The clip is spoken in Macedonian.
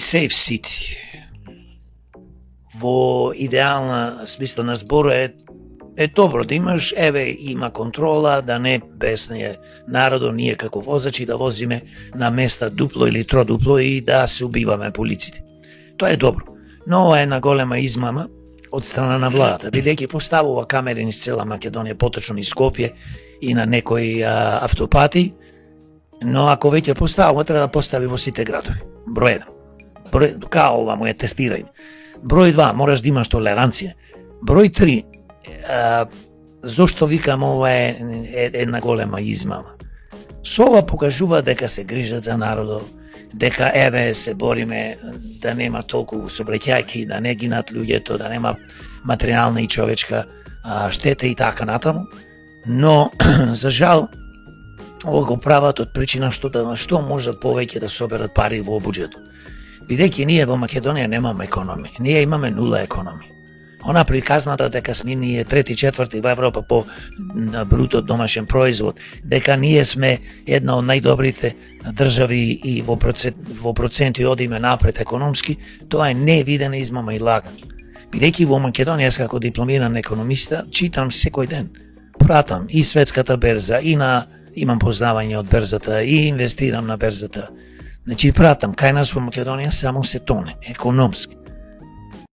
safe city. Во идеална смисла на збора е добро да имаш, има контрола, да не бесне народо, ние како возачи да возиме на места дупло или тродупло и да се убиваме полиците. Тоа е добро. Но ова е една голема измама од страна на владата, бидејќи поставува камери низ цела Македонија, поточно низ Скопје и на некои автопати, но ако веќе поставува, треба да постави во сите градови. Број 1. Као ова му е тестирање. Број 2, мораш да имаш толеранција. Број 3, зошто викам ова е една голема измама? Со ова покажува дека се грижат за народот, дека се бориме да нема толку собраќајки, да не гинат луѓето, да нема материјална и човечка штета и така натаму. Но, за жал, ова го прават од причина што можат повеќе да соберат пари во буџетот. Бидејќи ние во Македонија немаме економија, ние имаме нула економија. Она приказната дека сме ние трети, четврти во Европа по бруто домашен производ, дека ние сме една од најдобрите држави и во проценти одиме напред економски, тоа е невидена измама и лагање. Бидејќи во Македонија како дипломиран економиста, читам секој ден, пратам и светската берза, и имам познавање од берзата, и инвестирам на берзата. Значи пратам, кај нас во Македонија само се тоне, економски.